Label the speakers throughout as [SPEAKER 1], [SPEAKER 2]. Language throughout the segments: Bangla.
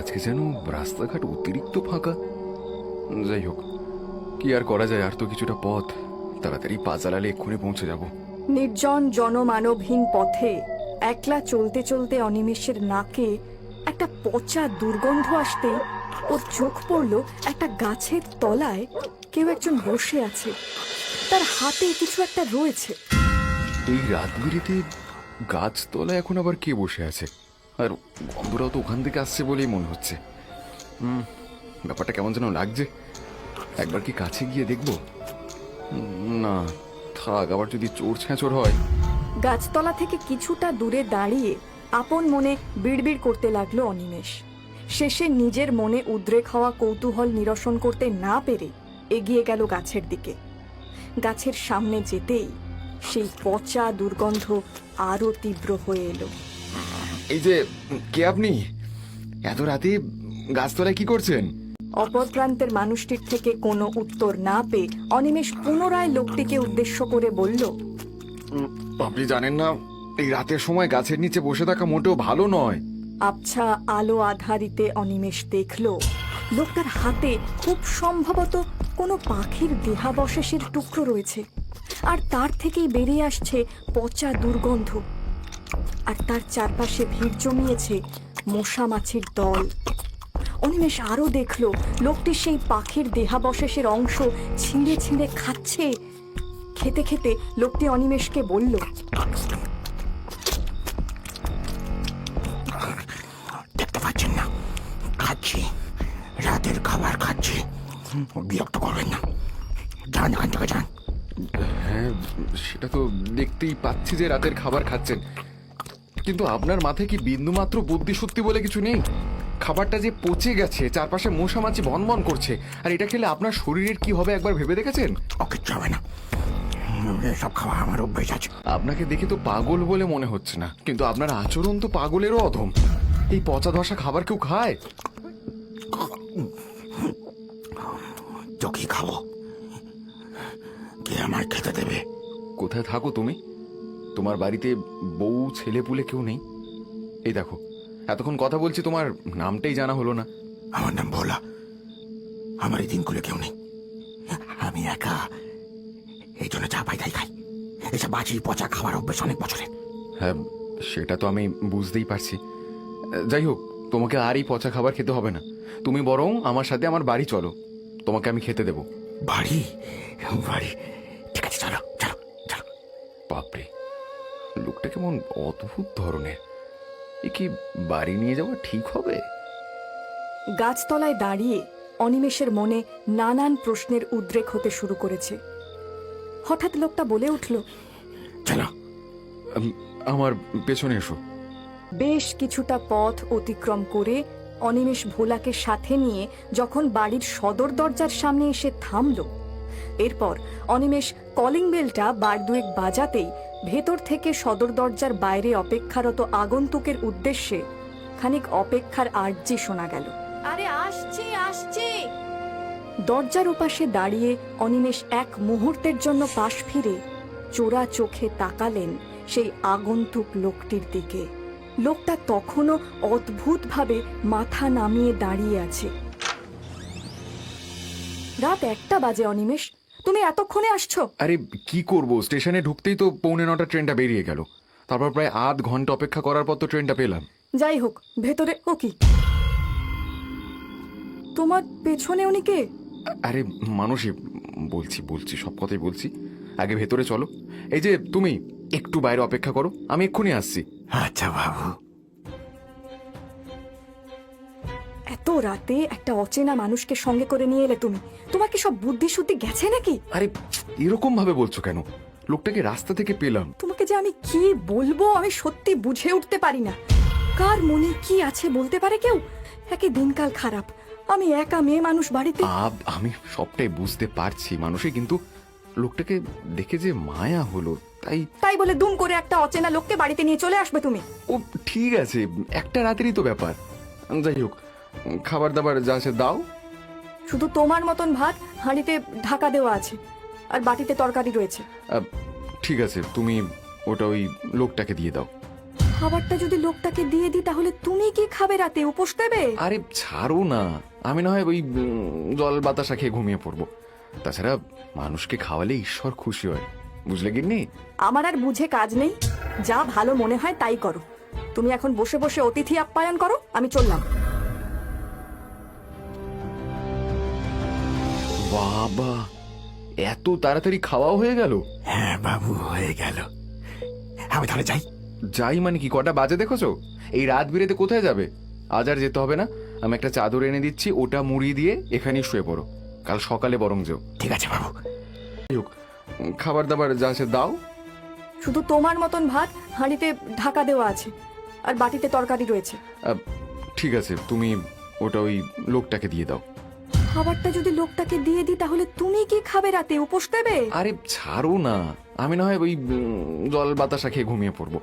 [SPEAKER 1] আজকে যেন রাস্তাঘাট অতিরিক্ত ফাঁকা। যাই হোক, কি আর করা যায়, আর তো কিছুটা পথ, তাড়াতাড়ি পা চালালে এক্ষুনি পৌঁছে যাব।
[SPEAKER 2] নির্জন জনমানবহীন পথে একলা চলতে চলতে অনিমেষের নাকে একটা পচা দুর্গন্ধ আসতে ওর চোখ পড়ল একটা গাছের তলায় কেউ একজন বসে আছে, তার হাতে কিছু একটা রয়েছে।
[SPEAKER 1] এই রাত বিরেতে গাছতলায় এখন আবার কে বসে আছে? আর গন্ধটাও তো ওখান থেকে আসছে বলেই মনে হচ্ছে। ব্যাপারটা কেমন যেন লাগছে। একবার কি কাছে গিয়ে দেখবো? না থাক, আবার যদি চোর ছ্যাঁচোর হয়।
[SPEAKER 2] গাছতলা থেকে কিছুটা দূরে দাঁড়িয়ে আপন মনে বিড়বিড় করতে লাগলো অনিমেষ। শেষে নিজের মনে উদ্রেক হওয়া কৌতূহল নিরসন করতে না পেরে এগিয়ে গেল গাছের দিকে। গাছের সামনে যেতেই সেই পচা দুর্গন্ধ আরো তীব্র হয়ে এলো।
[SPEAKER 1] এই যে, কে আপনি? এত রাতে গাছতলায় কি করছেন?
[SPEAKER 2] অপর প্রান্তের মানুষটির থেকে কোনো উত্তর না পেয়ে অনিমেষ পুনরায় লোকটিকে উদ্দেশ্য করে বলল,
[SPEAKER 1] আপনি জানেন না, এই রাতের সময় গাছের নিচে বসে থাকা মোটেও ভালো নয়।
[SPEAKER 2] আবছা আলো আধারিতে অনিমেষ দেখল লোকটার হাতে খুব সম্ভবত কোনো পাখির দেহাবশেষের টুকরো রয়েছে, আর তার থেকেই বেরিয়ে আসছে পচা দুর্গন্ধ। আর তার চারপাশে ভিড় জমিয়েছে মশা মাছির দল। অনিমেষ আরো দেখল লোকটি সেই পাখির দেহাবশেষের অংশ ছিঁড়ে ছিঁড়ে খাচ্ছে। খেতে খেতে লোকটি অনিমেষকে বলল,
[SPEAKER 3] দেখতে পাচ্ছেন না, খাচ্ছি, রাতের খাবার খাচ্ছি, বিরক্ত করবেন না, যান এখান থেকে যান।
[SPEAKER 1] হ্যাঁ, সেটা তো দেখতেই পাচ্ছি যে রাতের খাবার খাচ্ছেন, কিন্তু আপনার মাথায় কি বিন্দুমাত্র বুদ্ধি সত্যি বলে কিছু নেই? খাবারটা যে পচে গেছে, চারপাশে মশা মাছি ভনভন করছে, আর এটা খেলে আপনার শরীরের কি হবে একবার ভেবে দেখেছেন?
[SPEAKER 3] ওকে যাবে না, এসব খাওয়া আমার অভ্যেস আছে।
[SPEAKER 1] আপনাকে দেখে তো পাগল বলে মনে হচ্ছে না, কিন্তু আপনার আচরণ তো পাগলেরও অধম। এই পচা ধসা খাবার কেউ খায়?
[SPEAKER 3] তো কি খাবো? কে আমার খেতে দেবে?
[SPEAKER 1] কোথায় থাকো তুমি? তোমার বাড়িতে বউ ছেলে পুলে কেউ নেই? এই দেখো, এতক্ষণ কথা বলছি, তোমার নামটাই জানা হলো না।
[SPEAKER 3] আমার নাম ভোলা, আমার এই দিনগুলো কেউ নেই, আমি একা, এই জন্য চা পাই তাই খাই। এসব বাজি পচা খাবার অভ্যেস অনেক বছরের।
[SPEAKER 1] হ্যাঁ, সেটা তো আমি বুঝতেই পারছি। যাই হোক, তোমাকে আর এই পচা খাবার খেতে হবে না। তুমি বরং আমার সাথে আমার বাড়ি চলো, তোমাকে আমি খেতে দেবো।
[SPEAKER 3] বাড়ি? বাড়ি? ঠিক আছে, চলো চলো চলো।
[SPEAKER 1] বাপরে, লোকটা কেমন অদ্ভুত ধরনের। এ কি বাড়ি নিয়ে যাওয়া ঠিক হবে?
[SPEAKER 2] গাছতলায় দাঁড়িয়ে অনিমেষের মনে নানান প্রশ্নের উদ্রেক হতে শুরু করেছে। হঠাৎ লোকটা বলে উঠল,
[SPEAKER 3] চলো।
[SPEAKER 1] আমার পেছনে এসো।
[SPEAKER 2] বেশ কিছুটা পথ অতিক্রম করে অনিমেষ ভোলাকে সাথে নিয়ে যখন বাড়ির সদর দরজার সামনে এসে থামল, এরপর অনিমেষ কলিং বেলটা বার দুয়েক বাজাতেই ভেতর থেকে সদর দরজার বাইরে অপেক্ষারত আগন্তুকের উদ্দেশ্যে খানিক অপেক্ষার আর্জি শোনা গেল। আরে আসছি আসছি। দরজার ওপাশে দাঁড়িয়ে অনিমেষ এক মুহূর্তের জন্য পাশ ফিরে চোরা চোখে তাকালেন সেই আগন্তুক লোকটির দিকে। লোকটা তখনও অদ্ভুতভাবে মাথা নামিয়ে দাঁড়িয়ে আছে। রাত 1টা বাজে। অনিমেষ, তুমি এতক্ষণে আসছো?
[SPEAKER 1] আরে কি করব, স্টেশনে ঢুকতেই তো 8:45 ট্রেনটা বেরিয়ে গেল। তারপর প্রায় আধ ঘন্টা অপেক্ষা করার পর তো ট্রেনটা পেলাম।
[SPEAKER 2] যাই হোক, ভেতরে ও কি তোমার পেছনে উনি কে?
[SPEAKER 1] আরে মানুষই, বলছি বলছি সব কথাই বলছি, আগে ভেতরে চলো। এই যে তুমি একটু বাইরে অপেক্ষা করো, আমি এক্ষুনি আসছি।
[SPEAKER 3] আচ্ছা বাবু।
[SPEAKER 2] এত রাতে একটা অচেনা মানুষকে সঙ্গে করে নিয়ে এলে তুমি? তোমার কি সব বুদ্ধি শুদ্ধি গেছে নাকি?
[SPEAKER 1] আরে এরকম ভাবে বলছো কেন? লোকটাকে রাস্তা থেকে পেলাম।
[SPEAKER 2] তোমাকে যে আমি কি বলবো আমি সত্যি বুঝে উঠতে পারি না। কার মনে কি আছে বলতে পারে কেউ? একে দিনকাল খারাপ, আমি একা মেয়ে মানুষ বাড়িতে।
[SPEAKER 1] আমি সবটাই বুঝতে পারছি মানুষে, কিন্তু লোকটাকে দেখে যে মায়া হলো, তাই
[SPEAKER 2] বলে দুম করে একটা অচেনা লোককে বাড়িতে নিয়ে চলে আসবে তুমি?
[SPEAKER 1] ও ঠিক আছে, একটা রাতেরই তো ব্যাপার। যাই হোক, খাবার দাবার যা আছে দাও।
[SPEAKER 2] শুধু তোমার মতন ভাত হাঁড়িতে ঢাকা দেওয়া আছে, আর বাটিতে তরকারি রয়েছে।
[SPEAKER 1] ঠিক আছে, তুমি ওটা ওই লোকটাকে দিয়ে দাও।
[SPEAKER 2] খাবারটা যদি লোকটাকে দিয়ে দিই তাহলে তুমি কি খাবে রাতে? উপোস দেবে?
[SPEAKER 1] আরে ছাড়ো না, আমি না হয় ওই জল বাতাসা খেয়ে ঘুমিয়ে পড়বো। তাছাড়া মানুষকে খাওয়ালে ঈশ্বর খুশি হয়, বুঝলে গিন্নি?
[SPEAKER 2] আমার আর বুঝে কাজ নেই, যা ভালো মনে হয় তাই করো। তুমি এখন বসে বসে অতিথি আপ্যায়ন করো, আমি চললাম।
[SPEAKER 1] বাবা, এত তাড়াতাড়ি খাওয়াও হয়ে গেল?
[SPEAKER 3] হ্যাঁ বাবু, হয়ে গেল। আমি তাহলে যাই।
[SPEAKER 1] যাই মানে কি? কটা বাজে দেখোছো? এই রাত বিরেতে কোথায় যাবে? আজ আর যেতে হবে না, আমি একটা চাদর এনে দিচ্ছি, ওটা মুড়ি দিয়ে এখানেই শুয়ে পড়ো, কাল সকালে বরং যেও।
[SPEAKER 3] ঠিক আছে বাবু।
[SPEAKER 1] খাবার দাবার যা আছে দাও।
[SPEAKER 2] শুধু তোমার মতন ভাত হাঁড়িতে ঢাকা দেওয়া আছে, আর বাটিতে তরকারি রয়েছে।
[SPEAKER 1] ঠিক আছে, তুমি ওটা ওই লোকটাকে দিয়ে দাও।
[SPEAKER 2] খাবারটা যদি লোকটাকে দিয়ে দিই তাহলে তুমি কি খাবে রাতে? উপোস দেবে?
[SPEAKER 1] আরে ছাড়ো না, আমি না হয় ওই জল বাতাসা খেয়ে ঘুমিয়ে পড়বো।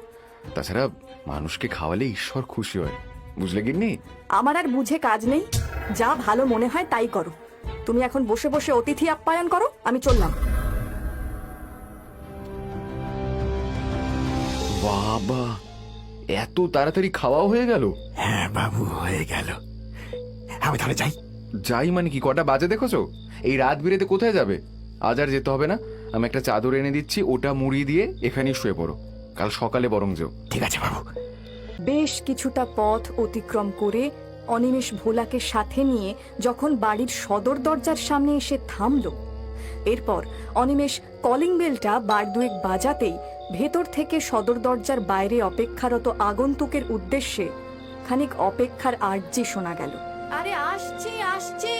[SPEAKER 1] তাছাড়া মানুষকে খাওয়ালে ঈশ্বর খুশি হয়, বুঝলে গিন্নি?
[SPEAKER 2] আমার আর বুঝে কাজ নেই, যা ভালো মনে হয় তাই করো। তুমি এখন বসে বসে অতিথি আপ্যায়ন করো, আমি চললাম।
[SPEAKER 1] বাবা, এত তাড়াতাড়ি খাওয়াও হয়ে গেল?
[SPEAKER 3] হ্যাঁ বাবু, হয়ে গেল। আমি তাহলে যাই।
[SPEAKER 1] যাই মানে কি? কটা বাজে দেখোছো? এই রাত বিরেতে কোথায় যাবে? আজ আর যেতে হবে না, আমি একটা চাদর এনে দিচ্ছি, ওটা মুড়ি দিয়ে এখানেই শুয়ে পড়ো, কাল সকালে বরং যেও।
[SPEAKER 3] ঠিক আছে বাবু।
[SPEAKER 2] বেশ কিছুটা পথ অতিক্রম করে অনিমেষ ভোলাকে সাথে নিয়ে যখন বাড়ির সদর দরজার সামনে এসে থামলো, এরপর অনিমেষ কলিং বেলটা বার দুয়েক বাজাতেই ভেতর থেকে সদর দরজার বাইরে অপেক্ষারত আগন্তুকের উদ্দেশ্যে খানিক অপেক্ষার আর্জি শোনা গেল। আরে আসছি আসছি।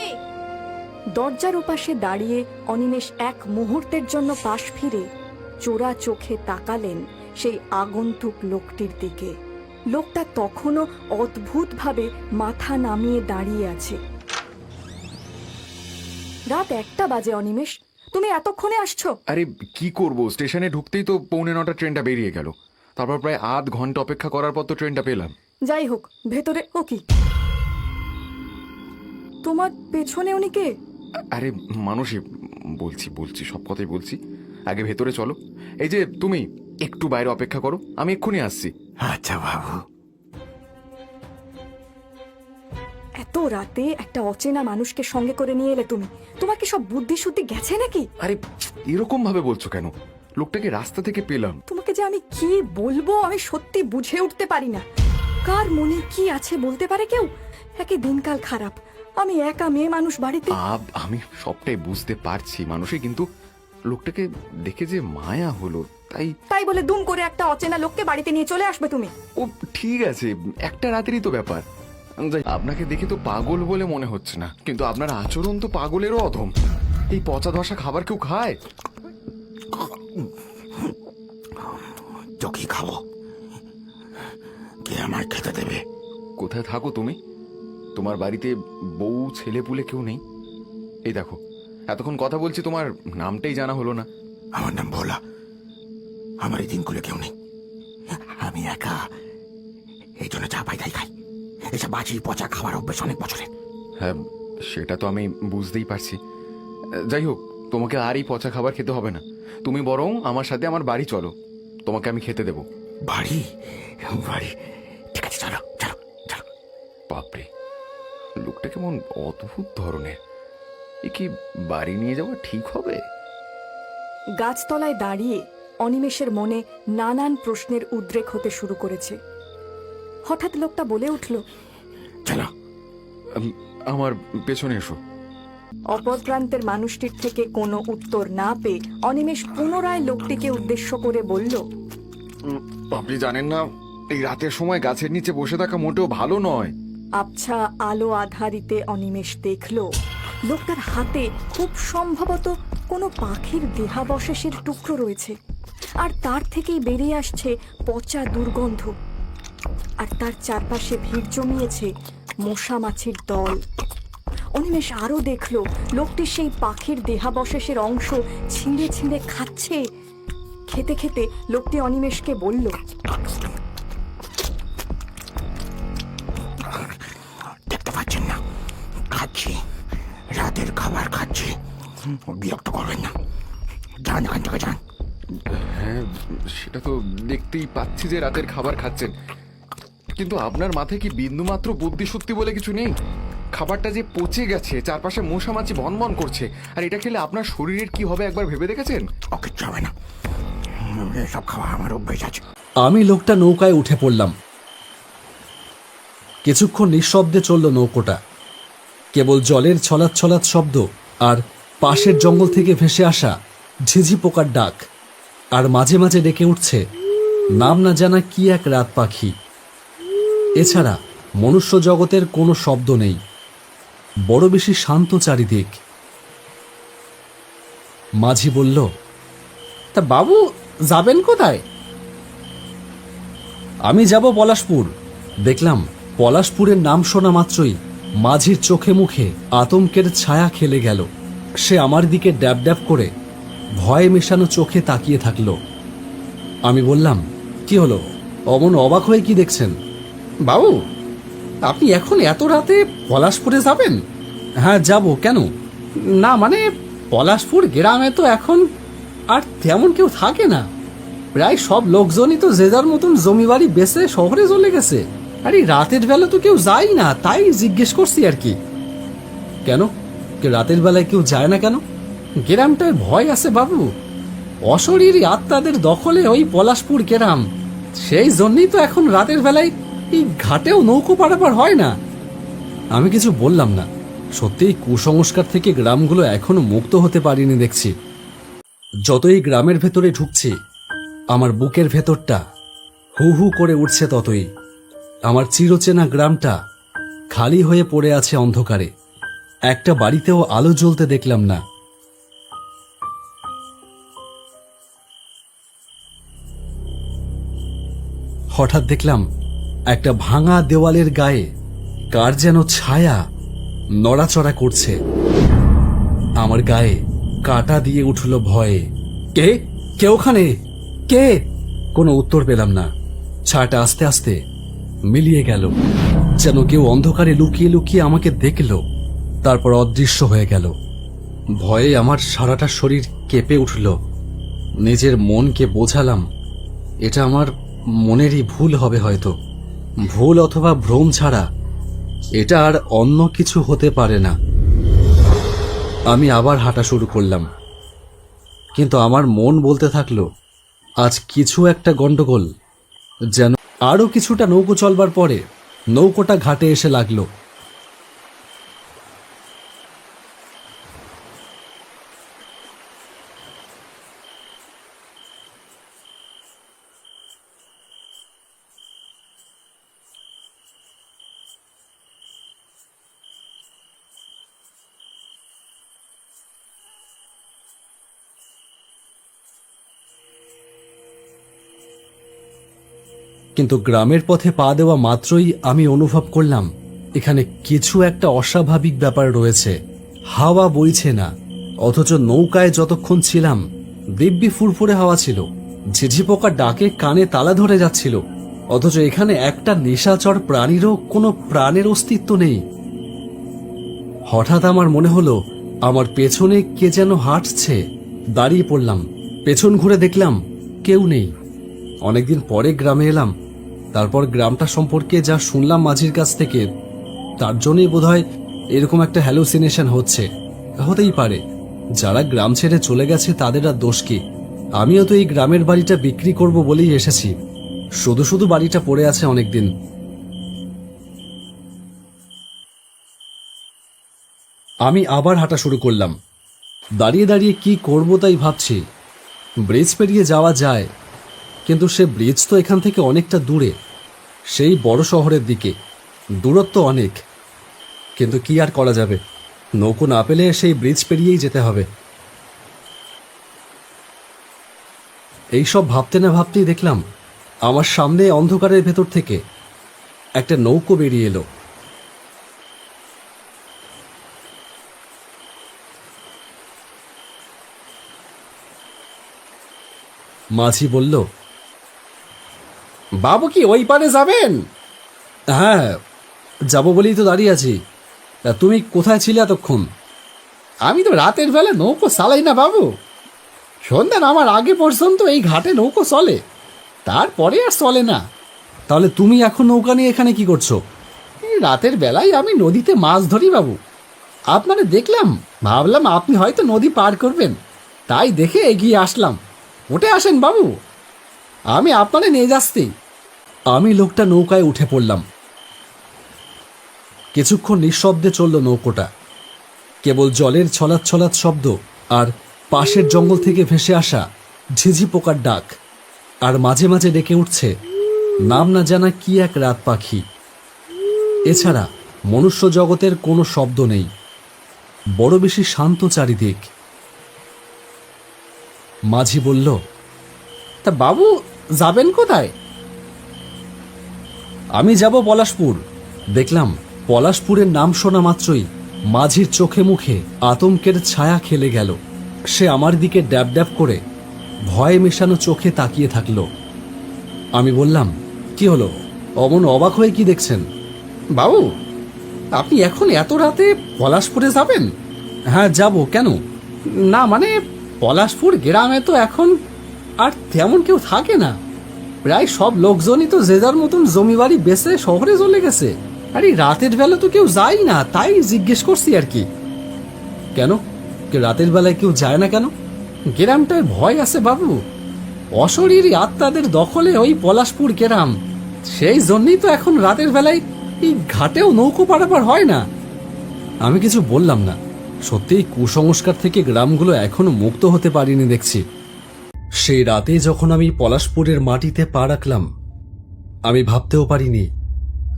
[SPEAKER 2] দরজার ওপাশে দাঁড়িয়ে অনিমেষ এক মুহূর্তের জন্য পাশ ফিরে চোরা চোখে তাকালেন সেই আগন্তুক লোকটির দিকে। লোকটা তখনও অদ্ভুতভাবে মাথা নামিয়ে দাঁড়িয়ে আছে। রাত 1টা বাজে। অনিমেষ, তুমি এতক্ষণে আসছো?
[SPEAKER 1] আরে কি করব, স্টেশনে ঢুকতেই তো 8:45 ট্রেনটা বেরিয়ে গেল, তারপর প্রায় আধ ঘন্টা অপেক্ষা করার পর তো ট্রেনটা পেলাম।
[SPEAKER 2] যাই হোক, ভেতরে ও কি তোমার পেছনে উনি কে?
[SPEAKER 1] আরে মানুষই, বলছি বলছি সব কথাই বলছি, আগে ভেতরে চলো। এই যে তুমি একটু বাইরে অপেক্ষা করো, আমি এক্ষুনি আসছি।
[SPEAKER 3] আচ্ছা বাবু।
[SPEAKER 2] এত রাতে একটা অচেনা মানুষকে সঙ্গে করে নিয়ে এলে তুমি? তোমার কি সব বুদ্ধি শুদ্ধি গেছে নাকি?
[SPEAKER 1] আরে এরকম ভাবে বলছো কেন? লোকটাকে রাস্তা থেকে পেলাম।
[SPEAKER 2] তোমাকে যে আমি কি বলবো আমি সত্যি বুঝে উঠতে পারি না। কার মনে কি আছে বলতে পারে কেউ? একে দিনকাল খারাপ, আমি একা মেয়ে মানুষ বাড়িতে।
[SPEAKER 1] আমি সবটাই বুঝতে পারছি মানুষে, কিন্তু লোকটাকে দেখে যে মায়া হলো, তাই
[SPEAKER 2] বলে দুম করে একটা অচেনা লোককে বাড়িতে নিয়ে চলে আসবে তুমি?
[SPEAKER 1] ও ঠিক আছে, একটা রাতেরই তো ব্যাপার। যাই, আপনাকে দেখে তো পাগল বলে মনে হচ্ছে না, কিন্তু আপনার আচরণ তো পাগলেরও অধম। এই পচা ধসা খাবার কেউ খায়?
[SPEAKER 3] তো কি খাবো? কে আমার খেতে দেবে?
[SPEAKER 1] কোথায় থাকো তুমি? তোমার বাড়িতে বউ ছেলে পুলে কেউ নেই? এই দেখো, এতক্ষণ কথা বলছি, তোমার নামটাই জানা হলো না।
[SPEAKER 3] আমার নাম ভোলা। আমার এই দিনগুলো কেউ নেই, আমি একা, এই জন্য যা পাই তাই খাই। এসব বাজি পচা খাবার অভ্যেস অনেক বছরের।
[SPEAKER 1] হ্যাঁ, সেটা তো আমি বুঝতেই পারছি। যাই হোক, তোমাকে আর এই পচা খাবার খেতে হবে না, তুমি বরং আমার সাথে আমার বাড়ি চলো, তোমাকে আমি খেতে দেবো।
[SPEAKER 3] বাড়ি? বাড়ি? ঠিক আছে, চলো চলো চলো।
[SPEAKER 1] বাপরে, লোকটা কেমন অদ্ভুত ধরনের, এ কি বাড়ি নিয়ে যাওয়া ঠিক হবে?
[SPEAKER 2] গাছতলায় দাঁড়িয়ে অনিমেষের মনে নানান প্রশ্নের উদ্রেক হতে শুরু করেছে। হঠাৎ লোকটা বলে উঠল,
[SPEAKER 3] চলো।
[SPEAKER 1] আমার পেছনে এসো।
[SPEAKER 2] অপর প্রান্তের মানুষটির থেকে কোনো উত্তর না পেয়ে অনিমেষ পুনরায় লোকটিকে উদ্দেশ্য করে বলল,
[SPEAKER 1] আপনি জানেন না, এই রাতের সময় গাছের নিচে বসে থাকা মোটেও ভালো নয়।
[SPEAKER 2] আবছা আলো আধারিতে অনিমেষ দেখল লোকটার হাতে খুব সম্ভবত কোনো পাখির দেহাবশেষের টুকরো রয়েছে, আর তার থেকেই বেরিয়ে আসছে পচা দুর্গন্ধ, আর তার চারপাশে ভিড় জমিয়েছে মশা মাছির দল। অনিমেষ আরো দেখল লোকটি সেই পাখির দেহাবশেষের অংশ ছিঁড়ে ছিঁড়ে খাচ্ছে। খেতে খেতে লোকটি অনিমেষকে বলল,
[SPEAKER 3] দেখতে পাচ্ছেন না, খাচ্ছি, রাতের খাবার খাচ্ছি, বিরক্ত করবেন না, যান এখান থেকে যান।
[SPEAKER 1] হ্যাঁ, সেটা তো দেখতেই পাচ্ছি যে রাতের খাবার খাচ্ছেন, কিন্তু আপনার মাথায় কি বিন্দুমাত্র বুদ্ধি সত্যি বলে কিছু নেই? খাবারটা যে পচে গেছে, চারপাশে মশা মাছি ভনভন করছে, আর এটা খেলে আপনার শরীরের কি হবে একবার ভেবে দেখেছেন?
[SPEAKER 3] ওকে হবে না, এসব খাওয়া আমার অভ্যেস আছে।
[SPEAKER 4] আমি লোকটা নৌকায় উঠে পড়লাম। কিছুক্ষণ নিঃশব্দে চলল নৌকোটা। কেবল জলের ছলাৎ ছলাৎ শব্দ আর পাশের জঙ্গল থেকে ভেসে আসা ঝিঝি পোকার ডাক, আর মাঝে মাঝে ডেকে উঠছে নাম না জানা কি এক রাত পাখি। এছাড়া মনুষ্য জগতের কোনো শব্দ নেই, বড় বেশি শান্ত চারিদিক। মাঝি বলল, তা বাবু যাবেন কোথায়? আমি যাব পলাশপুর। দেখলাম পলাশপুরের নাম শোনা মাত্রই মাঝির চোখে মুখে আতঙ্কের ছায়া খেলে গেল। সে আমার দিকে ড্যাব ড্যাব করে ভয়ে মেশানো চোখে তাকিয়ে থাকলো। আমি বললাম, কি হলো, অমন অবাক হয়ে কি দেখছেন? বাবু, আপনি এখন এত রাতে পলাশপুরে যাবেন? হ্যাঁ যাব, কেন? না মানে পলাশপুর গ্রামে তো এখন আর তেমন কেউ থাকে না, প্রায় সব লোকজনই তো যে যার মতন জমি বাড়ি বেচে শহরে চলে গেছে। আর এই রাতের বেলা তো কেউ যায় না, তাই জিজ্ঞেস করছি আর কি। কেন, রাতের বেলায় কেউ যায় না কেন? গ্রামটায় ভয় আছে বাবু, অশরীরী আত্মাদের দখলে ওই পলাশপুর গ্রাম। সেই জন্যই তো এখন রাতের বেলায় এই ঘাটেও নৌকো পারাপার হয় না। আমি কিছু বললাম না। সত্যিই কুসংস্কার থেকে গ্রামগুলো এখনো মুক্ত হতে পারিনি দেখছি। যতই গ্রামের ভেতরে ঢুকছি, আমার বুকের ভেতরটা হু হু করে উঠছে ততই। আমার চিরচেনা গ্রামটা খালি হয়ে পড়ে আছে অন্ধকারে। একটা বাড়িতেও আলো জ্বলতে দেখলাম না। হঠাৎ দেখলাম একটা ভাঙা দেওয়ালের গায়ে কার যেন ছায়া নড়াচড়া করছে। আমার গায়ে কাটা দিয়ে উঠল ভয়ে। কে কে ওখানে? কে? কোনো উত্তর পেলাম না। ছায়াটা আস্তে আস্তে মিলিয়ে গেল, যেন কেউ অন্ধকারে লুকিয়ে লুকিয়ে আমাকে দেখল, তারপর অদৃশ্য হয়ে গেল। ভয়ে আমার সারাটা শরীর কেঁপে উঠল। নিজের মনকে বোঝালাম এটা আমার মনেরই ভুল হবে, হয়তো ভুল অথবা ভ্রম ছাড়া এটা আর অন্য কিছু হতে পারে না। আমি আবার হাঁটা শুরু করলাম, কিন্তু আমার মন বলতে থাকলো আজ কিছু একটা গন্ডগোল। যেন আরো কিছুটা নৌকো চলবার পরে নৌকোটা ঘাটে এসে লাগলো। কিন্তু গ্রামের পথে পা দেওয়া মাত্রই আমি অনুভব করলাম এখানে কিছু একটা অস্বাভাবিক ব্যাপার রয়েছে। হাওয়া বইছে না, অথচ নৌকায় যতক্ষণ ছিলাম দিব্যি ফুরফুরে হাওয়া ছিল। ঝিঝি পোকা ডাকে কানে তালা ধরে যাচ্ছিল, অথচ এখানে একটা নিশাচর প্রাণীরও কোনো প্রাণের অস্তিত্ব নেই। হঠাৎ আমার মনে হলো আমার পেছনে কে যেন হাঁটছে। দাঁড়িয়ে পড়লাম, পেছন ঘুরে দেখলাম কেউ নেই। অনেকদিন পরে গ্রামে এলাম, তারপর গ্রামটা সম্পর্কে যা শুনলাম মাঝির কাছ থেকে, তার জন্যই বোধহয় এরকম একটা হ্যালুসিনেশন হচ্ছে। হতেই পারে, যারা গ্রাম ছেড়ে চলে গেছে তাদের আর দোষ কি? আমিও তো এই গ্রামের বাড়িটা বিক্রি করব বলেই এসেছি, শুধু শুধু বাড়িটা পড়ে আছে অনেকদিন। আমি আবার হাঁটা শুরু করলাম। দাঁড়িয়ে দাঁড়িয়ে কি করব তাই ভাবছি। ব্রিজ পেরিয়ে যাওয়া যায়, কিন্তু সে ব্রিজ তো এখান থেকে অনেকটা দূরে, সেই বড় শহরের দিকে। দূরত্ব অনেক, কিন্তু কি আর করা যাবে, নৌকো না পেলে সেই ব্রিজ পেরিয়েই যেতে হবে। এইসব ভাবতে না ভাবতেই দেখলাম আমার সামনে অন্ধকারের ভেতর থেকে একটা নৌকো বেরিয়ে এলো। মাঝি বলল, বাবু কি ওই পারে যাবেন? হ্যাঁ, যাব বলেই তো দাঁড়িয়ে আছি। তা তুমি কোথায় ছিলে এতক্ষণ? আমি তো রাতের বেলা নৌকো চালাই না বাবু। সন্ধ্যা নামার আগে পর্যন্ত এই ঘাটে নৌকো চলে, তারপরে আর চলে না। তাহলে তুমি এখন নৌকা নিয়ে এখানে কি করছো? এই রাতের বেলায় আমি নদীতে মাছ ধরি বাবু। আপনারে দেখলাম, ভাবলাম আপনি হয়তো নদী পার করবেন, তাই দেখে এগিয়ে আসলাম। উঠে আসেন বাবু, আমি আপনারে নিয়ে যাচ্ছি। আমি লোকটা নৌকায় উঠে পড়লাম। কিছুক্ষণ নিঃশব্দে চলল নৌকোটা। কেবল জলের ছলাৎ ছলাৎ শব্দ আর পাশের জঙ্গল থেকে ভেসে আসা ঝিঝি পোকার ডাক, আর মাঝে মাঝে ডেকে উঠছে নাম না জানা কি এক রাত পাখি। এছাড়া মনুষ্য জগতের কোনো শব্দ নেই, বড় বেশি শান্ত চারিদিক। মাঝি বলল, তা বাবু যাবেন কোথায়? আমি যাব পলাশপুর। দেখলাম পলাশপুরের নাম শোনা মাত্রই মাঝির চোখে মুখে আতঙ্কের ছায়া খেলে গেল। সে আমার দিকে ড্যাব ড্যাব করে ভয়ে মেশানো চোখে তাকিয়ে থাকলো। আমি বললাম, কি হলো, অমন অবাক হয়ে কি দেখছেন? বাবু, আপনি এখন এত রাতে পলাশপুরে যাবেন? হ্যাঁ যাব, কেন? না মানে পলাশপুর গ্রামে তো এখন আর তেমন কেউ থাকে না, প্রায় সব লোকজনই তো যে যার মতন জমি বাড়ি বেচে শহরে চলে গেছে। আর এই রাতের বেলা তো কেউ যায় না, তাই জিজ্ঞেস করছি আর কি। কেন, রাতের বেলায় কেউ যায় না কেন? গ্রামটায় ভয় আছে বাবু, অশরীরী আত্মাদের দখলে ওই পলাশপুর গ্রাম। সেই জন্যই তো এখন রাতের বেলায় এই ঘাটেও নৌকো পারাপার হয় না। আমি কিছু বললাম না। সত্যিই কুসংস্কার থেকে গ্রামগুলো এখনো মুক্ত হতে পারিনি দেখছি। সেই রাতে যখন আমি পলাশপুরের মাটিতে পা রাখলাম, আমি ভাবতেও পারিনি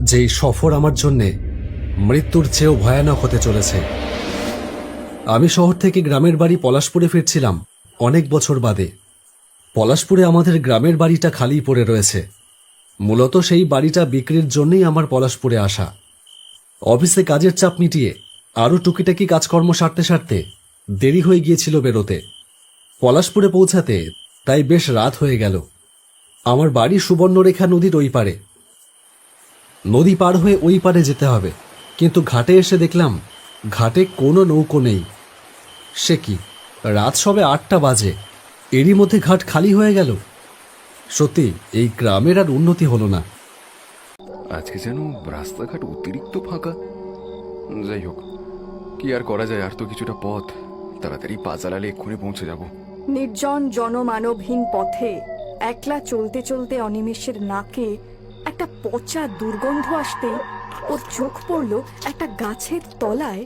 [SPEAKER 4] যে এই সফর আমার জন্যে মৃত্যুর চেয়েও ভয়ানক হতে চলেছে। আমি শহর থেকে গ্রামের বাড়ি পলাশপুরে ফিরছিলাম অনেক বছর বাদে। পলাশপুরে আমাদের গ্রামের বাড়িটা খালি পড়ে রয়েছে। মূলত সেই বাড়িটা বিক্রির জন্যই আমার পলাশপুরে আসা। অফিসে কাজের চাপ মিটিয়ে আরও টুকিটাকি কাজকর্ম সারতে সারতে দেরি হয়ে গিয়েছিল বেরোতে। পলাশপুরে পৌঁছাতে তাই বেশ রাত হয়ে গেল। আমার বাড়ি সুবর্ণরেখা নদীর ওই পারে। নদী পার হয়ে ওই পারে যেতে হবে, কিন্তু ঘাটে এসে দেখলাম ঘাটে কোনো নৌকো নেই। সে কি, রাত সবে 8টা বাজে, এরই মধ্যে ঘাট খালি হয়ে গেল। সত্যি এই গ্রামের আর উন্নতি হলো না।
[SPEAKER 1] আজকে যেন রাস্তাঘাট অতিরিক্ত ফাঁকা। যাই হোক, কি আর করা যায়, আর তো কিছুটা পথ, তাড়াতাড়ি পা চালালে এক্ষুনি পৌঁছে যাব।
[SPEAKER 2] নির্জন জনমানবহীন পথে একলা চলতে চলতে অনিমেষের নাকে একটা পচা দুর্গন্ধ আসতে ওর চোখ পড়ল একটা গাছের তলায়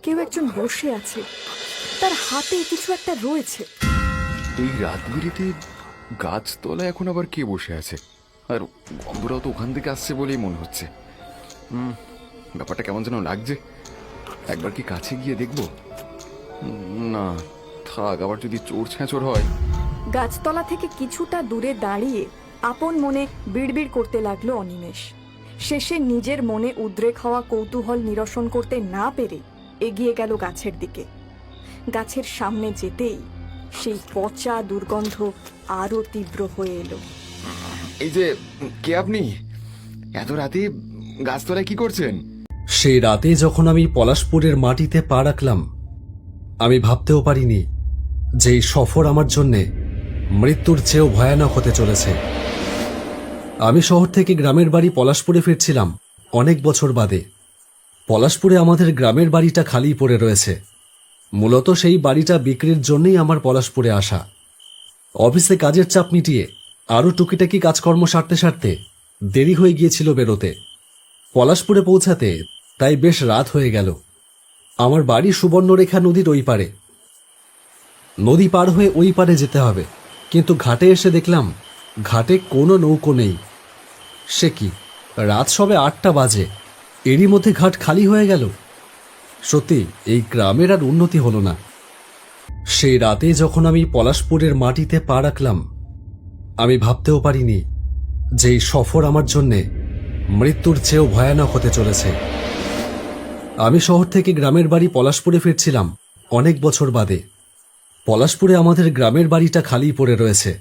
[SPEAKER 2] কেউ একজন বসে আছে, তার হাতে কিছু একটা রয়েছে।
[SPEAKER 1] এই রাত বিরেতে গাছতলায় এখন আবার কে বসে আছে? আর গন্ধরাও তো ওখান থেকে আসছে বলেই মনে হচ্ছে। ব্যাপারটা কেমন যেন লাগছে। একবার কি কাছে গিয়ে দেখবো? না থাক, আবার যদি চোর ছ্যাঁচোর হয়।
[SPEAKER 2] গাছতলা থেকে কিছুটা দূরে দাঁড়িয়ে আপন মনে বিড়বিড় করতে লাগলো অনিমেষ। শেষে নিজের মনে উদ্রেক হওয়া কৌতূহল নিরসন করতে না পেরে এগিয়ে গেল গাছের দিকে। গাছের সামনে যেতেই সেই পচা দুর্গন্ধ আরো তীব্র হয়ে এলো।
[SPEAKER 1] এই যে, কে আপনি? এত রাতে গাছতলায় কি করছেন?
[SPEAKER 4] সেই রাতে যখন আমি পলাশপুরের মাটিতে পা রাখলাম, আমি ভাবতেও পারিনি যে এই সফর আমার জন্যে মৃত্যুর চেয়েও ভয়ানক হতে চলেছে। আমি শহর থেকে গ্রামের বাড়ি পলাশপুরে ফিরছিলাম অনেক বছর বাদে। পলাশপুরে আমাদের গ্রামের বাড়িটা খালি পড়ে রয়েছে। মূলত সেই বাড়িটা বিক্রির জন্যই আমার পলাশপুরে আসা। অফিসে কাজের চাপ মিটিয়ে আরও টুকিটাকি কাজকর্ম সারতে সারতে দেরি হয়ে গিয়েছিল বেরোতে। পলাশপুরে পৌঁছাতে তাই বেশ রাত হয়ে গেল। আমার বাড়ি সুবর্ণরেখা নদীর ওই পারে। নদী পার হয়ে ওই পারে যেতে হবে, কিন্তু ঘাটে এসে দেখলাম ঘাটে কোনো নৌকো নেই। সে কি, রাত সবে 8টা বাজে, এরই মধ্যে ঘাট খালি হয়ে গেল। সত্যি এই গ্রামের আর উন্নতি হলো না। সেই রাতে যখন আমি পলাশপুরের মাটিতে পা রাখলাম, আমি ভাবতেও পারিনি যে এই সফর আমার জন্যে মৃত্যুর চেয়েও ভয়ানক হতে চলেছে। আমি শহর থেকে গ্রামের বাড়ি পলাশপুরে ফিরছিলাম অনেক বছর বাদে। পলাশপুরে আমাদের গ্রামের বাড়িটা খালি পড়ে রয়েছে।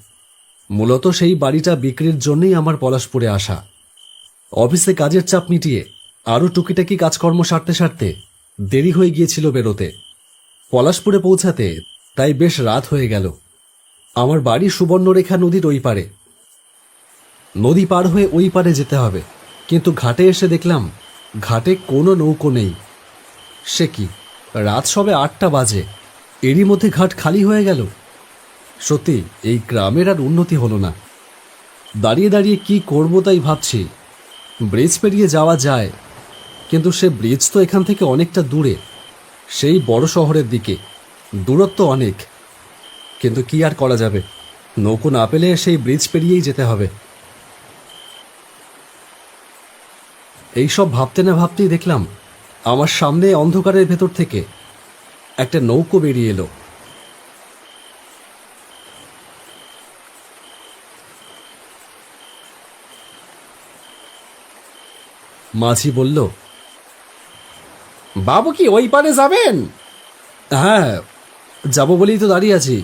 [SPEAKER 4] মূলত সেই বাড়িটা বিক্রির জন্যই আমার পলাশপুরে আসা। অফিসে কাজের চাপ মিটিয়ে আরও টুকিটাকি কাজকর্ম সারতে সারতে দেরি হয়ে গিয়েছিল বেরোতে। পলাশপুরে পৌঁছাতে তাই বেশ রাত হয়ে গেল। আমার বাড়ি সুবর্ণরেখা নদীর ওই পারে। নদী পার হয়ে ওই পারে যেতে হবে, কিন্তু ঘাটে এসে দেখলাম ঘাটে কোনো নৌকো নেই। সে কি, রাত সবে 8টা বাজে, এরই মধ্যে ঘাট খালি হয়ে গেল। সত্যি এই গ্রামের আর উন্নতি হলো না। দাঁড়িয়ে দাঁড়িয়ে কি করব তাই ভাবছি। ব্রিজ পেরিয়ে যাওয়া যায়, কিন্তু সে ব্রিজ তো এখান থেকে অনেকটা দূরে, সেই বড় শহরের দিকে, দূরত্ব অনেক। কিন্তু কি আর করা যাবে, নৌকো না পেলে সেই ব্রিজ পেরিয়েই যেতে হবে। এইসব ভাবতে না ভাবতেই দেখলাম আমার সামনে অন্ধকারের ভেতর থেকে একটা নৌকো বেরিয়ে এলো। মাঝি বলল, বাবু কি ওই পারে যাবেন? হ্যাঁ, যাবো বলেই তো দাঁড়িয়ে আছি।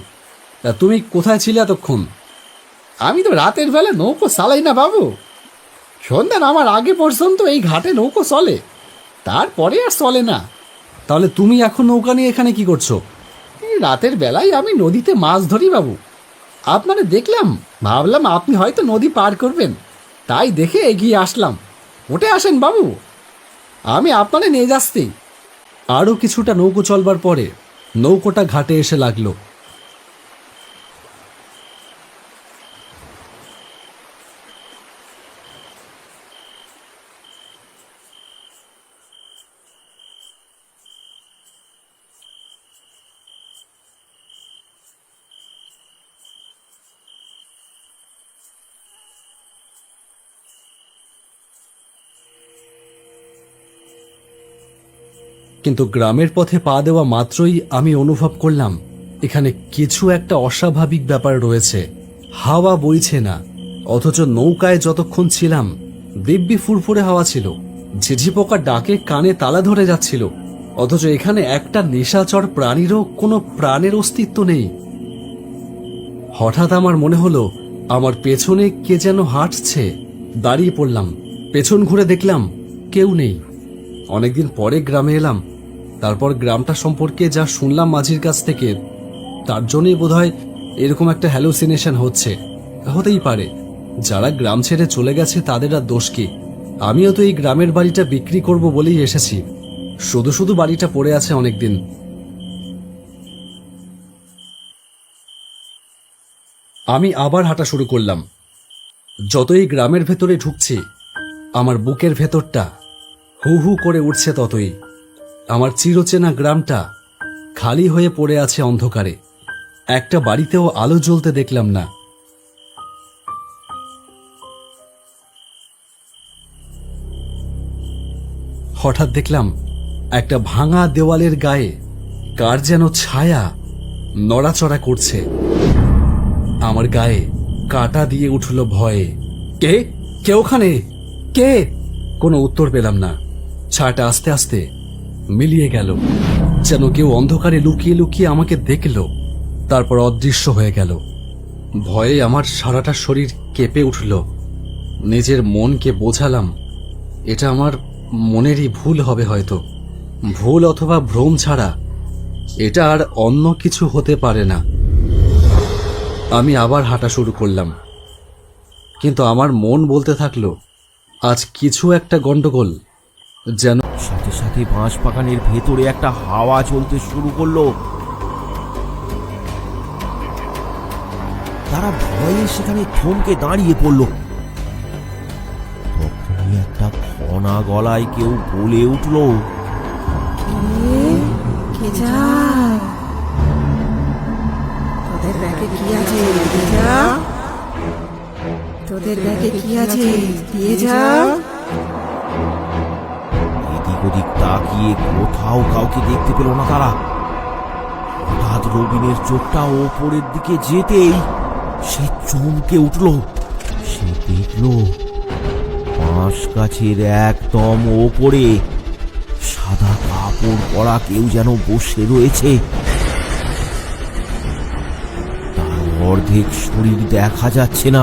[SPEAKER 4] তা তুমি কোথায় ছিলে এতক্ষণ? আমি তো রাতের বেলা নৌকো চালাই না বাবু, সন্ধ্যা নামার আগে পর্যন্ত এই ঘাটে নৌকো চলে, তারপরে আর চলে না। তাহলে তুমি এখন নৌকা নিয়ে এখানে কি করছো? এই রাতের বেলায় আমি নদীতে মাছ ধরি বাবু। আপনারে দেখলাম, ভাবলাম আপনি হয়তো নদী পার করবেন, তাই দেখে এগিয়ে আসলাম। উঠে আসেন বাবু, আমি আপনারে নিয়ে যাচ্ছি। আরও কিছুটা নৌকো চলবার পরে নৌকোটা ঘাটে এসে লাগলো। কিন্তু গ্রামের পথে পা দেওয়া মাত্রই আমি অনুভব করলাম এখানে কিছু একটা অস্বাভাবিক ব্যাপার রয়েছে। হাওয়া বইছে না, অথচ নৌকায় যতক্ষণ ছিলাম দিব্যি ফুরফুরে হাওয়া ছিল। ঝিঝি পোকা ডাকে কানে তালা ধরে যাচ্ছিল, অথচ এখানে একটা নিশাচর প্রাণীরও কোনো প্রাণের অস্তিত্ব নেই। হঠাৎ আমার মনে হলো আমার পেছনে কে যেন হাঁটছে। দাঁড়িয়ে পড়লাম, পেছন ঘুরে দেখলাম কেউ নেই। অনেকদিন পরে গ্রামে এলাম, তারপর গ্রামটা সম্পর্কে যা শুনলাম মাঝির কাছ থেকে, তার জন্যই বোধহয় এরকম একটা হ্যালুসিনেশন হচ্ছে। হতেই পারে, যারা গ্রাম ছেড়ে চলে গেছে তাদের আর দোষ কি? আমিও তো এই গ্রামের বাড়িটা বিক্রি করব বলেই এসেছি, শুধু শুধু বাড়িটা পড়ে আছে অনেকদিন। আমি আবার হাঁটা শুরু করলাম। যতই গ্রামের ভেতরে ঢুকছি আমার বুকের ভেতরটা হু হু করে উঠছে ততই। আমার চিরচেনা গ্রামটা খালি হয়ে পড়ে আছে অন্ধকারে, একটা বাড়িতেও আলো জ্বলতে দেখলাম না। হঠাৎ দেখলাম একটা ভাঙা দেওয়ালের গায়ে কার যেন ছায়া নড়াচড়া করছে। আমার গায়ে কাটা দিয়ে উঠল ভয়ে। কে কে ওখানে? কে? কোনো উত্তর পেলাম না। ছায়াটা আস্তে আস্তে মিলিয়ে গেল, যেন কেউ অন্ধকারে লুকিয়ে লুকিয়ে আমাকে দেখল, তারপর অদৃশ্য হয়ে গেল। ভয়ে আমার সারাটা শরীর কেঁপে উঠল। নিজের মনকে বোঝালাম এটা আমার মনেরই ভুল হবে, হয়তো ভুল অথবা ভ্রম ছাড়া এটা আর অন্য কিছু হতে পারে না। আমি আবার হাঁটা শুরু করলাম, কিন্তু আমার মন বলতে থাকলো আজ কিছু একটা গন্ডগোল। যেন
[SPEAKER 5] সাথে সাথে বাঁশ বাগানের ভেতরে একটা হাওয়া চলতে শুরু করলো। তারা ভয়ে সেখানে থমকে দাঁড়িয়ে পড়ল। তখনই একটা খনা গলায় কেউ বলে উঠল,
[SPEAKER 6] তোদের ব্যাগে কি আছে দিয়ে যা, তোদের ব্যাগে কি আছে দিয়ে যা।
[SPEAKER 5] এদিক ওদিক তাকিয়ে কোথাও কাউকে দেখতে পেল না তারা। হঠাৎ রবিনের চোখটা ওপরের দিকে যেতেই সে চমকে উঠল। সে দেখল বাঁশ গাছের একদম ওপরে সাদা কাপড় পরা কেউ যেন বসে রয়েছে। তার অর্ধেক শরীর দেখা যাচ্ছে না,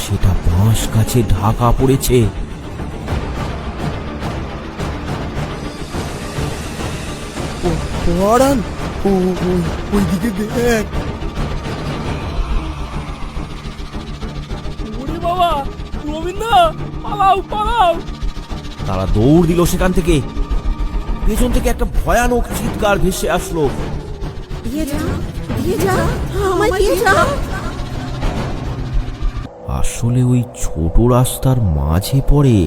[SPEAKER 5] সেটা বাঁশ গাছে ঢাকা পড়েছে।
[SPEAKER 6] পরাণ,
[SPEAKER 3] ওইদিকে দেখ।
[SPEAKER 5] তারা দৌড় দিল সেখান থেকে। পেছন থেকে একটা ভয়ানক চিৎকার ভেসে আসলো।
[SPEAKER 6] দিয়ে যা, দিয়ে যা, আমায় দিয়ে যা।
[SPEAKER 5] আসলে ওই ছোট রাস্তার মাঝে পড়ে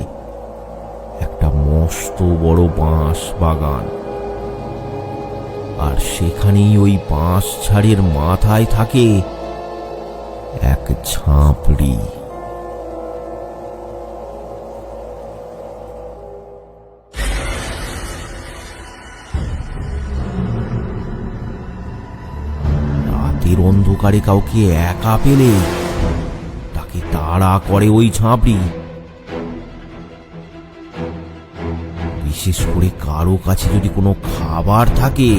[SPEAKER 5] একটা মস্ত বড় বাঁশ বাগান, আর সেখানেই ওই বাঁশ ঝাড়ের মাথায় থাকে এক ঝাঁপড়ি। রাতের অন্ধকারে কাউকে একা পেলে তাকে তাড়া করে ওই ঝাঁপড়ি। বিশেষ করে কারো কাছে যদি কোনো খাবার থাকে,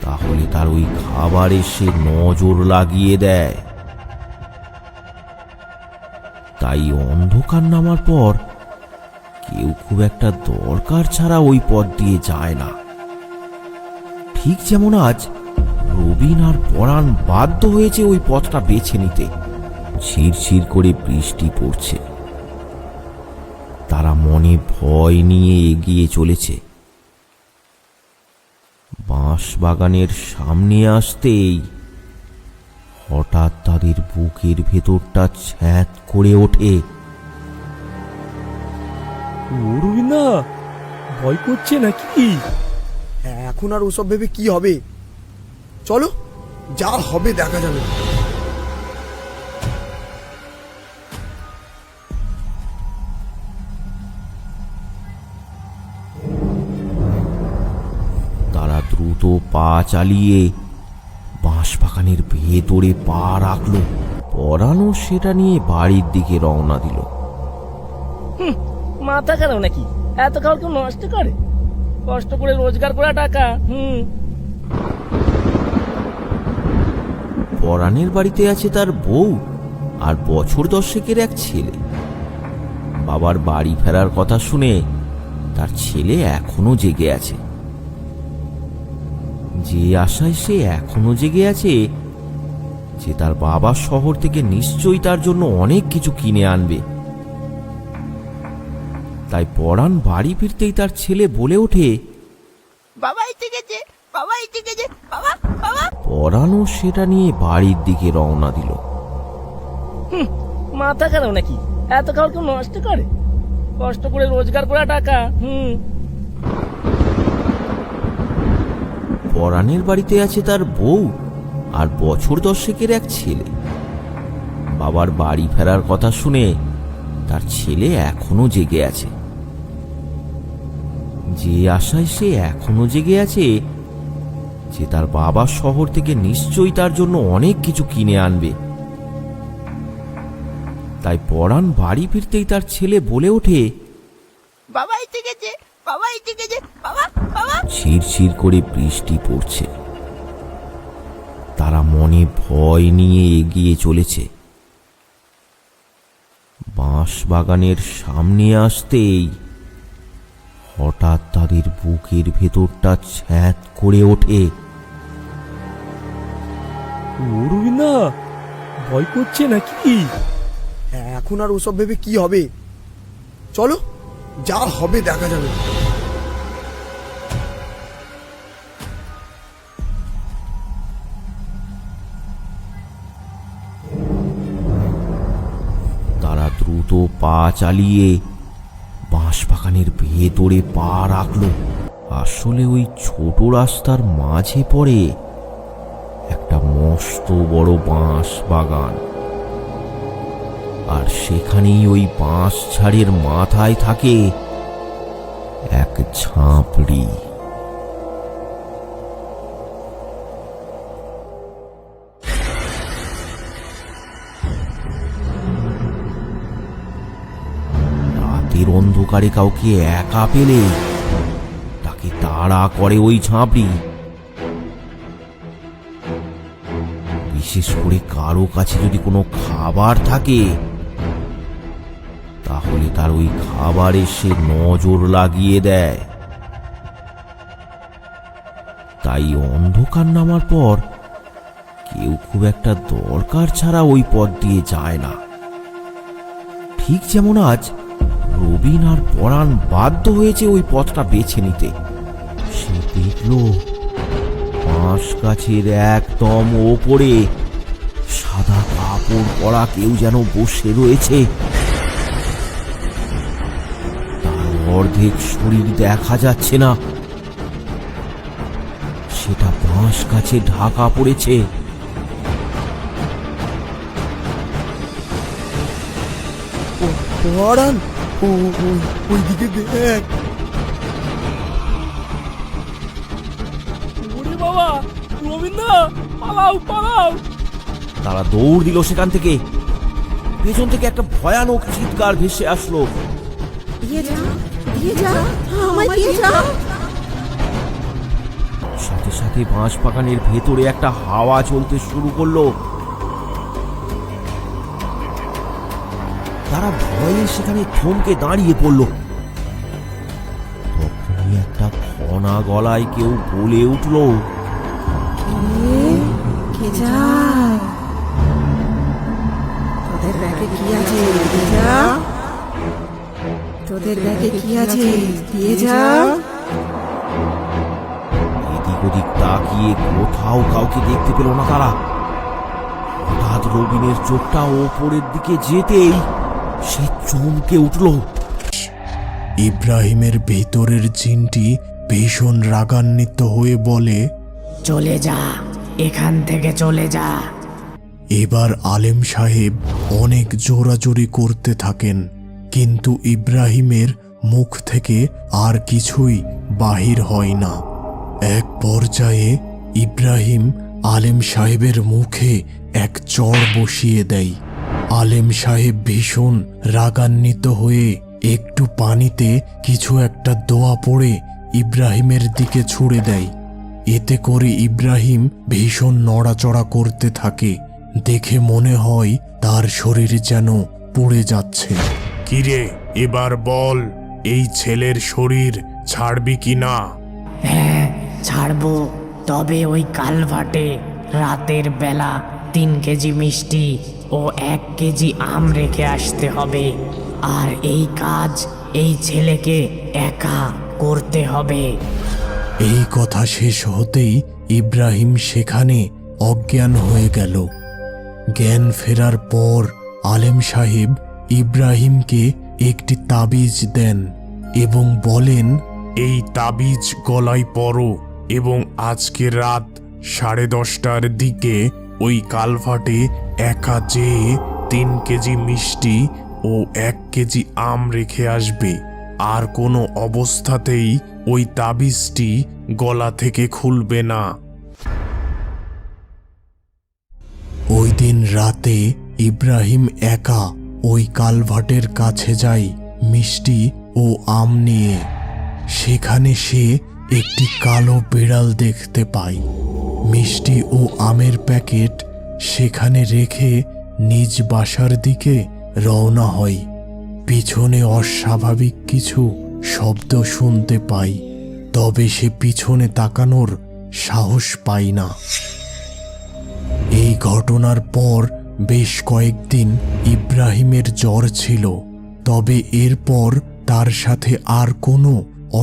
[SPEAKER 5] তাহলে তার ওই খাবারে সে নজর লাগিয়ে দেয়। তাই অন্ধকার নামার পর কেউ খুব একটা দরকার ছাড়া ওই পথ দিয়ে যায় না। ঠিক যেমন আজ রবিন আর পরাণ বাধ্য হয়েছে ওই পথটা বেছে নিতে। ঝিরঝির করে বৃষ্টি পড়ছে। তারা মনে ভয় নিয়ে এগিয়ে চলেছে। বাঁশ বাগানের সামনে আসতেই হঠাৎ তাদের বুকের ভেতরটা ছ্যাঁত করে ওঠে।
[SPEAKER 7] রবিনা, ভয় করছে নাকি?
[SPEAKER 8] এখন আর ওসব ভেবে কি হবে? চলো, যা হবে দেখা যাবে।
[SPEAKER 5] তারা দ্রুত পা চালিয়ে বাঁশ বাগানের ভেতরে পা রাখলো। পরাণও সেটা নিয়ে বাড়ির দিকে রওনা দিল।
[SPEAKER 7] মাথা খারাপ নাকি? এত খাবার কেউ নষ্ট করে? কষ্ট করে রোজগার করা টাকা।
[SPEAKER 5] পরাণের বাড়িতে আছে তার বউ আর বছর 10 এক ছেলে। বাবার বাড়ি ফেরার কথা শুনে তার ছেলে এখনো জেগে আছে। যে আশায় সে এখনো জেগে আছে যে তার বাবা শহর থেকে নিশ্চয়ই তার জন্য অনেক কিছু কিনে আনবে। তাই পরাণ বাড়ি ফিরতেই তার ছেলে বলে ওঠে,
[SPEAKER 6] বাবা এসে গেছে, বাবা এসে গেছে, বাবা, বাবা।
[SPEAKER 5] পরাণও সেটা নিয়ে বাড়ির দিকে রওনা দিল।
[SPEAKER 7] মাথা খারাপ নাকি? এত খাবার কেউ নষ্ট করে? কষ্ট করে রোজগার করা টাকা।
[SPEAKER 5] পরাণের বাড়িতে আছে তার বউ আর বছর 10 এক ছেলে। বাবার বাড়ি ফেরার কথা শুনে তার ছেলে এখনো জেগে আছে। যে আশায় সে এখনো জেগে আছে যে তার বাবা শহর থেকে নিশ্চয়ই তার জন্য অনেক কিছু কিনে আনবে। তাই পরাণ বাড়ি ফিরতেই তার ছেলে বলে ওঠে,
[SPEAKER 6] বাবা এসে গেছে, বাবা এসে গেছে, বাবা, বাবা।
[SPEAKER 5] ঝিরঝির করে বৃষ্টি পড়ছে। তারা মনে ভয় নিয়ে এগিয়ে চলেছে। বাঁশ বাগানের সামনে আসতেই হঠাৎ তাদের বুকের ভেতরটা ছ্যাঁত করে ওঠে।
[SPEAKER 7] রবিনা, ভয় করছে নাকি?
[SPEAKER 8] এখন আর ওসব ভেবে কি হবে? চলো, যা হবে দেখা যাবে।
[SPEAKER 5] তারা দ্রুত পা চালিয়ে বাঁশ বাগানের ভেতরে পা রাখলো। আসলে ওই ছোট রাস্তার মাঝে পড়ে একটা মস্ত বড় বাঁশ বাগান, আর সেখানেই ওই বাঁশ ঝাড়ের মাথায় থাকে এক ঝাঁপড়ি। রাতের অন্ধকারে কাউকে একা পেলে তাকে তাড়া করে ওই ঝাঁপড়ি। বিশেষ করে কারো কাছে যদি কোনো খাবার থাকে, তাহলে তার ওই খাবারে সে নজর লাগিয়ে দেয়। তাই অন্ধকার নামার পর কেউ খুব একটা দরকার ছাড়া ওই পথ দিয়ে যায় না। ঠিক যেমন আজ রবিন আর পরাণ বাধ্য হয়েছে ওই পথটা বেছে নিতে। সে দেখল বাঁশ গাছের একদম ওপরে সাদা কাপড় পরা কেউ যেন বসে রয়েছে। তার অর্ধেক শরীর দেখা যাচ্ছে না, সেটা বাঁশ গাছে ঢাকা পড়েছে।
[SPEAKER 8] পরাণ, ওইদিকে দেখ।
[SPEAKER 7] ওরে বাবা, রবীন্দ্র, পালাও পালাও!
[SPEAKER 5] তারা দৌড় দিল সেখান থেকে। পেছন থেকে একটা ভয়ানক চিৎকার ভেসে আসলো। সাথে সাথে বাঁশ বাগানের ভেতরে একটা হাওয়া চলতে শুরু করলো। তারা ভয়ে সেখানে থমকে দাঁড়িয়ে পড়ল। তখনই একটা খনা গলায় কেউ বলে উঠল, এদিক ওদিক তাকিয়ে কোথাও কাউকে দেখতে পেল না তারা। হঠাৎ রবিনের চোখটা ওপরের দিকে যেতেই সে চমকে উঠল।
[SPEAKER 9] ইব্রাহিমের ভেতরের জিনটি ভীষণ রাগান্বিত হয়ে বলে,
[SPEAKER 6] চলে যা, এখান থেকে চলে যা।
[SPEAKER 9] এবার আলেম সাহেব অনেক জোরাজোরি করতে থাকেন, কিন্তু ইব্রাহিমের মুখ থেকে আর কিছুই বাহির হয় না। এক পর্যায়ে ইব্রাহিম আলেম সাহেবের মুখে এক চড় বসিয়ে দেয়। আলেম সাহেব ভীষণ রাগান্বিত হয়ে একটু পানিতে কিছু একটা দোয়া পড়ে ইব্রাহিমের দিকে ছুঁড়ে দেয়। এতে করে ইব্রাহিম ভীষণ নড়াচড়া করতে থাকে। দেখে মনে হয় তার শরীর যেন পুড়ে যাচ্ছে। কিরে, এবার বল, এই ছেলের শরীর ছাড়বি কি না?
[SPEAKER 6] হ্যাঁ, ছাড়বো, তবে ওই কালভার্টে রাতের বেলা 3 কেজি মিষ্টি ও 1 কেজি আম রেখে আসতে হবে। আর এই কাজ এই ছেলেকে একা করতে হবে।
[SPEAKER 9] এই কথা শেষ হতেই ইব্রাহিম সেখানে অজ্ঞান হয়ে গেল। জ্ঞান ফেরার পর আলেম সাহেব ইব্রাহিমকে একটি তাবিজ দেন এবং বলেন, এই তাবিজ গলায় পরো এবং আজকে রাত 10:30টার দিকে ওই কালভার্টে একা যেয়ে 3 কেজি মিষ্টি ও 1 কেজি আম রেখে আসবে। আর কোনো অবস্থাতেই ওই তাবিজটি গলা থেকে খুলবে না। ওই দিন রাতে ইব্রাহিম একা ওই কালভার্টের কাছে যায় মিষ্টি ও আম নিয়ে। সেখানে সে একটি কালো বিড়াল দেখতে পায়। মিষ্টি ও আমের প্যাকেট সেখানে রেখে নিজ বাসার দিকে রওনা হয়। পিছনে অস্বাভাবিক কিছু শব্দ শুনতে পায়, তবে সে পিছনে তাকানোর সাহস পায় না। এই ঘটনার পর বেশ কয়েকদিন ইব্রাহিমের জ্বর ছিল, তবে এরপর তার সাথে আর কোনো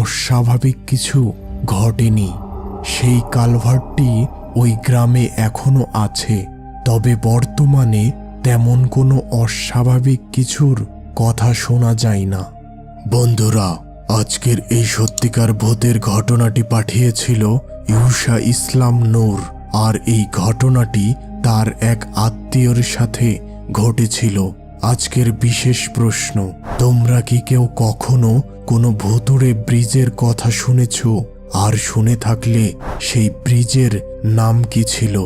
[SPEAKER 9] অস্বাভাবিক কিছু ঘটেনি। সেই কালভার্টটি ওই গ্রামে এখনো আছে, তবে বর্তমানে তেমন কোনো অস্বাভাবিক কিছুর কথা শোনা যায় না। বন্ধুরা, আজকের এই সত্যিকার ভূতের ঘটনাটি পাঠিয়েছিল ইউসা ইসলাম নূর, আর এই ঘটনাটি তার এক আত্মীয়র সাথে ঘটেছিল। আজকের বিশেষ প্রশ্ন, তোমরা কি কেউ কখনো কোনো ভুতুড়ে ব্রিজের কথা শুনেছ? আর শুনে থাকলে সেই ব্রিজের নাম কি ছিল?